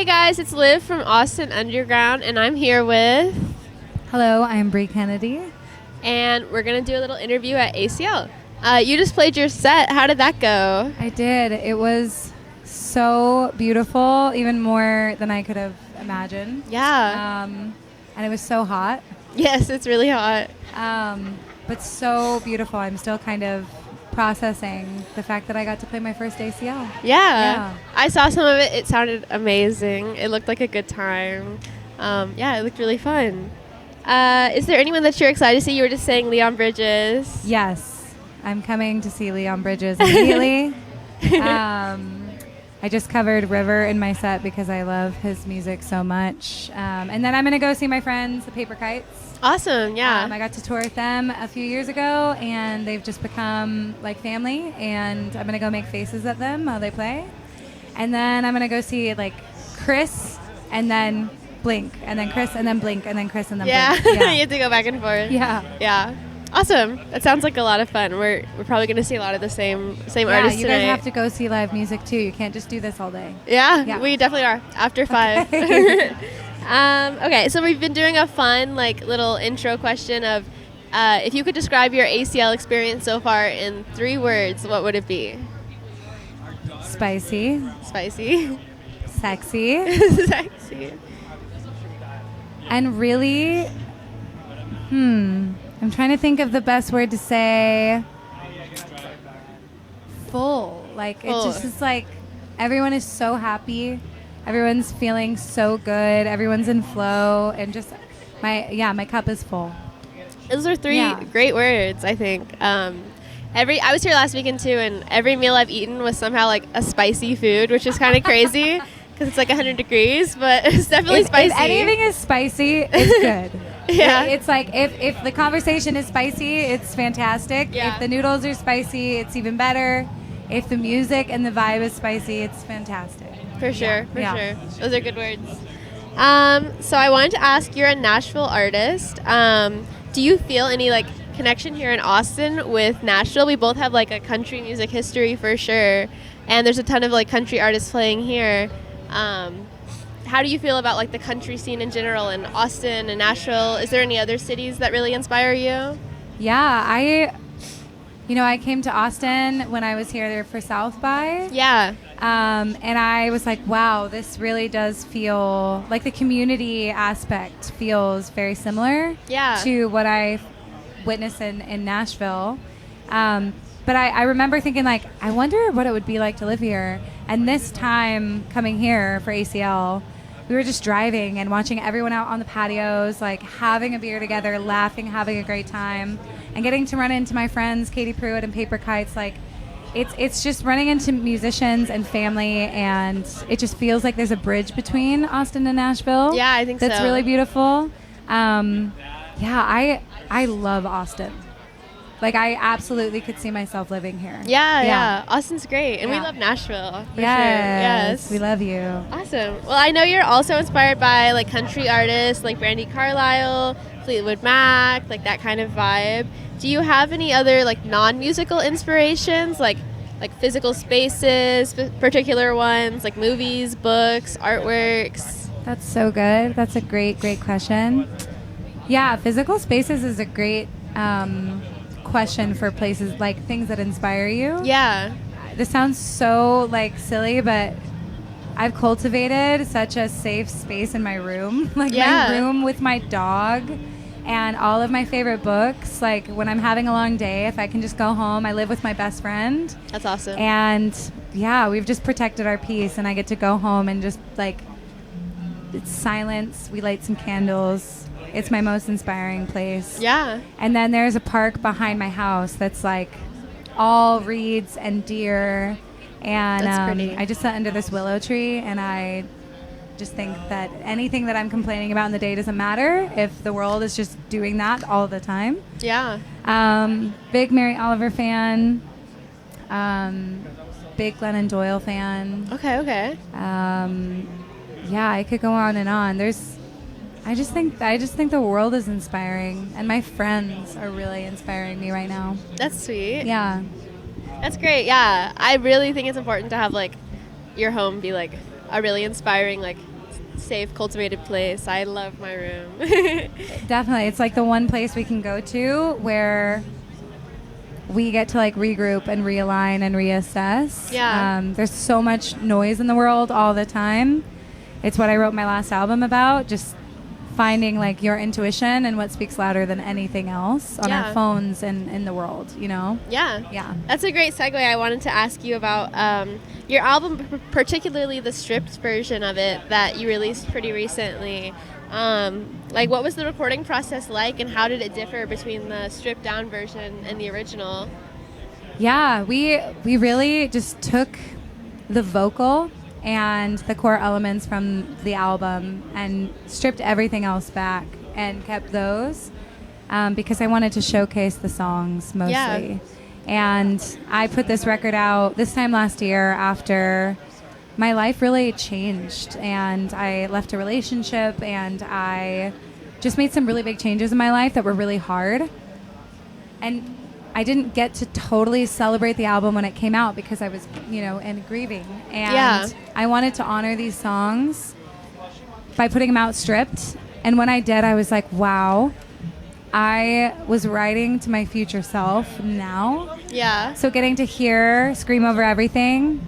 Hey guys, it's Liv from Austin Underground, and I'm here with... Hello, I'm Bree Kennedy. And we're going to do a little interview at ACL. You just played your set. How did that go? I did. It was so beautiful, even more than I could have imagined. Yeah. And it was so hot. Yes, it's really hot. But so beautiful. I'm still kind of processing the fact that I got to play my first ACL. Yeah. I saw some of it. It sounded amazing. It looked like a good time. It looked really fun. Is there anyone that you're excited to see? You were just saying Leon Bridges. Yes. I'm coming to see Leon Bridges immediately. I just covered River in my set because I love his music so much. And then I'm going to go see my friends, the Paper Kites. Awesome, yeah. I got to tour with them a few years ago, and they've just become like family, and I'm going to go make faces at them while they play. And then I'm going to go see like Chris, and then Blink, and then Chris, and then Blink, and then Chris, and then Blink. Yeah, you have to go back and forth. Yeah. Awesome. That sounds like a lot of fun. We're probably going to see a lot of the same artists you today. guys have to go see live music too. You can't just do this all day. Yeah. We definitely are. After 5. Okay. Okay, so we've been doing a fun little intro question of if you could describe your ACL experience so far in 3 words, what would it be? Spicy. Spicy. Sexy. Sexy. And really, I'm trying to think of the best word to say. Full. It just is like everyone is so happy. Everyone's feeling so good. Everyone's in flow, and just my cup is full. Those are 3 great words, I think. I was here last weekend too, and every meal I've eaten was somehow like a spicy food, which is kind of crazy because it's like 100 degrees, but it's definitely spicy. If anything is spicy, it's good. Yeah. It's like if the conversation is spicy, it's fantastic. Yeah. If the noodles are spicy, it's even better. If the music and the vibe is spicy, it's fantastic. For sure. Those are good words. So I wanted to ask, you're a Nashville artist. Do you feel any connection here in Austin with Nashville? We both have a country music history for sure, and there's a ton of country artists playing here. How do you feel about the country scene in general in Austin and Nashville? Is there any other cities that really inspire you? Yeah, I came to Austin when I was here for South by. Yeah. And I was like, wow, this really does feel like the community aspect feels very similar to what I witnessed in Nashville. But I remember thinking, I wonder what it would be like to live here. And this time coming here for ACL, we were just driving and watching everyone out on the patios, having a beer together, laughing, having a great time, and getting to run into my friends, Katie Pruitt and Paper Kites. It's just running into musicians and family, and it just feels like there's a bridge between Austin and Nashville. Yeah, I think that's really beautiful. I love Austin. I absolutely could see myself living here. Yeah. Austin's great. And we love Nashville. For sure. Yes. We love you. Awesome. Well, I know you're also inspired by country artists like Brandi Carlile, Fleetwood Mac, that kind of vibe. Do you have any other non-musical inspirations, like physical spaces, particular ones, like movies, books, artworks? That's so good. That's a great question. Yeah, physical spaces is a great question for places, things that inspire you. Yeah. This sounds so silly, but I've cultivated such a safe space in my room. My room with my dog and all of my favorite books. When I'm having a long day, if I can just go home, I live with my best friend. That's awesome. And we've just protected our peace, and I get to go home and just it's silence. We light some candles. It's my most inspiring place. Yeah. And then there's a park behind my house that's all reeds and deer. And that's pretty. I just sat under this willow tree, and I just think that anything that I'm complaining about in the day doesn't matter if the world is just doing that all the time. Yeah. Big Mary Oliver fan. Big Glennon Doyle fan. Okay. I could go on and on. I just think the world is inspiring, and my friends are really inspiring me right now. That's sweet. Yeah. That's great. Yeah. I really think it's important to have your home be a really inspiring safe, cultivated place. I love my room. Definitely. It's like the one place we can go to where we get to like regroup and realign and reassess. Yeah. There's so much noise in the world all the time. It's what I wrote my last album about, just finding like your intuition and what speaks louder than anything else on our phones and in the world, you know? Yeah. That's a great segue. I wanted to ask you about your album, particularly the stripped version of it that you released pretty recently. Like, what was the recording process like, and how did it differ between the stripped down version and the original? Yeah, we really just took the vocal and the core elements from the album and stripped everything else back and kept those because I wanted to showcase the songs mostly. Yeah. And I put this record out this time last year after my life really changed, and I left a relationship, and I just made some really big changes in my life that were really hard. And I didn't get to totally celebrate the album when it came out because I was, in grieving. And I wanted to honor these songs by putting them out stripped. And when I did, I was like, wow, I was writing to my future self now. Yeah. So getting to hear Scream Over Everything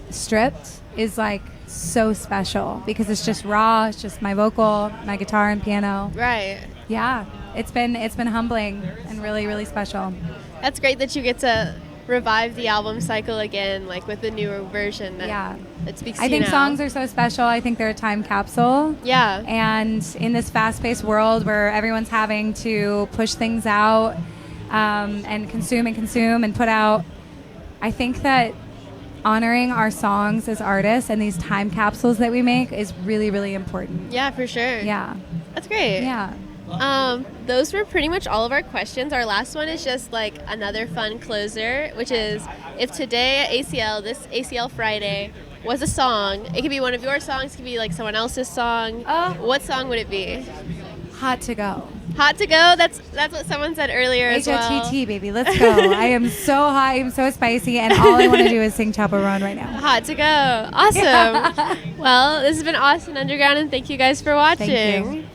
stripped is like so special because it's just raw. It's just my vocal, my guitar and piano. Right. Yeah. It's been humbling and really, really special. That's great that you get to revive the album cycle again, like with the newer version. That speaks to you I think now. songs are so special. I think they're a time capsule. Yeah. And in this fast-paced world where everyone's having to push things out and consume and put out, I think that honoring our songs as artists and these time capsules that we make is really, really important. Yeah, for sure. Yeah. That's great. Yeah. Those were pretty much all of our questions. Our last one is just like another fun closer, which is if today at ACL, this ACL Friday, was a song, it could be one of your songs, it could be like someone else's song. What song would it be? Hot to Go. Hot to Go? That's what someone said earlier as well. H-O-T-T, baby. Let's go. I am so hot. I am so spicy. And all I want to do is sing Chaperone right now. Hot to Go. Awesome. Well, this has been Austin Underground, and thank you guys for watching. Thank you.